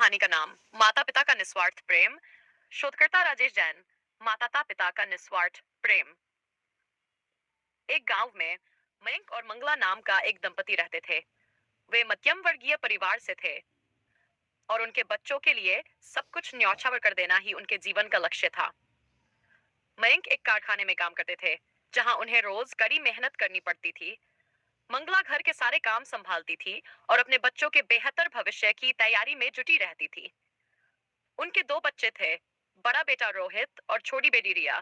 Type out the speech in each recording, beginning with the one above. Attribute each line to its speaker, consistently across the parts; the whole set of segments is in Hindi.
Speaker 1: कहानी का नाम माता पिता का निस्वार्थ प्रेम। शोधकर्ता राजेश जैन। माता पिता का निस्वार्थ प्रेम। एक गांव में मयंक और मंगला नाम का एक दंपति रहते थे। वे मध्यम वर्गीय परिवार से थे और उनके बच्चों के लिए सब कुछ न्यौछावर कर देना ही उनके जीवन का लक्ष्य था। मयंक एक कारखाने में काम करते थे जहां उन्हें रोज कड़ी मेहनत करनी पड़ती थी। मंगला घर के सारे काम संभालती थी और अपने बच्चों के बेहतर भविष्य की तैयारी में जुटी रहती थी। उनके दो बच्चे थे, बड़ा बेटा रोहित और छोटी बेटी रिया।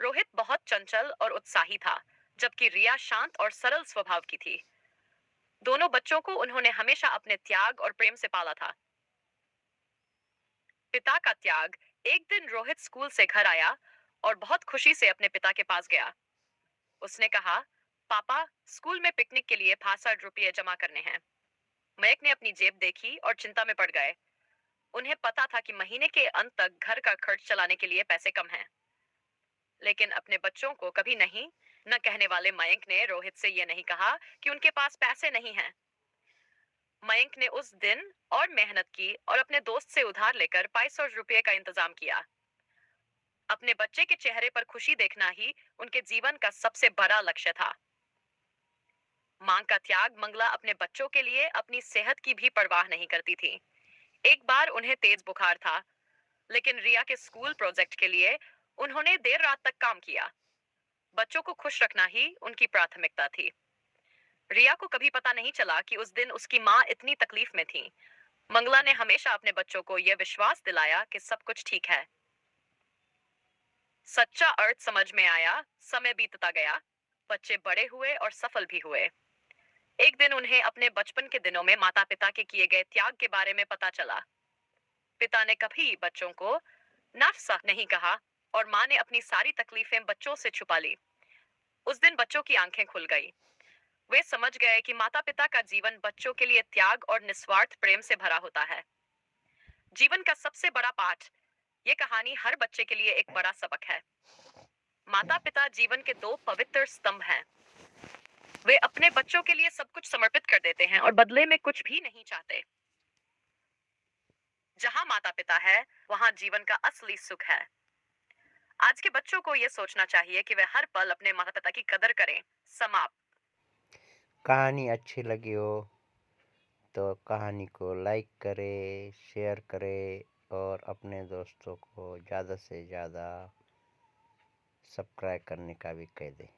Speaker 1: रोहित बहुत चंचल और उत्साही था, जबकि रिया शांत और सरल स्वभाव की थी। दोनों बच्चों को उन्होंने हमेशा अपने त्याग और प्रेम से पाला था। पिता का त्याग। एक दिन रोहित स्कूल से घर आया और बहुत खुशी से अपने पिता के पास गया। उसने कहा, पापा, स्कूल में पिकनिक के लिए 65 रुपये जमा करने हैं। मयंक ने अपनी जेब देखी और चिंता में पड़ गए। उन्हें पता था कि महीने के अंत तक घर का खर्च चलाने के लिए पैसे कम हैं। लेकिन अपने बच्चों को कभी नहीं न कहने वाले मयंक ने रोहित से यह नहीं कहा कि उनके पास पैसे नहीं हैं। मयंक ने उस दिन और मेहनत की और अपने दोस्त से उधार लेकर 65 रुपये का इंतजाम किया। अपने बच्चे के चेहरे पर खुशी देखना ही उनके जीवन का सबसे बड़ा लक्ष्य था। मां का त्याग। मंगला अपने बच्चों के लिए अपनी सेहत की भी परवाह नहीं करती थी। एक बार उन्हें तेज बुखार था, लेकिन रिया के स्कूल प्रोजेक्ट के लिए उन्होंने देर रात तक काम किया। बच्चों को खुश रखना ही उनकी प्राथमिकता थी। रिया को कभी पता नहीं चला कि उस दिन उसकी माँ इतनी तकलीफ में थी। मंगला ने हमेशा अपने बच्चों को यह विश्वास दिलाया कि सब कुछ ठीक है। सच्चा अर्थ समझ में आया। समय बीतता गया। बच्चे बड़े हुए और सफल भी हुए। एक दिन उन्हें अपने बचपन के दिनों में माता पिता के किए गए त्याग के बारे में पता चला। पिता ने कभी बच्चों को नफ्सा नहीं कहा और माँ ने अपनी सारी तकलीफें बच्चों से छुपा ली। उस दिन बच्चों की आंखें खुल गई। वे समझ गए कि माता पिता का जीवन बच्चों के लिए त्याग और निस्वार्थ प्रेम से भरा होता है। जीवन का सबसे बड़ा पाठ। ये कहानी हर बच्चे के लिए एक बड़ा सबक है। माता पिता जीवन के दो पवित्र स्तंभ हैं। वे अपने बच्चों के लिए सब कुछ समर्पित कर देते हैं और बदले में कुछ भी नहीं चाहते। जहां माता पिता है, वहां जीवन का असली सुख है। आज के बच्चों को यह सोचना चाहिए कि वे हर पल अपने माता पिता की कदर करें। समाप्त।
Speaker 2: कहानी अच्छी लगी हो तो कहानी को लाइक करें, शेयर करें और अपने दोस्तों को ज़्यादा से ज़्यादा सब्सक्राइब करने का भी कह दें।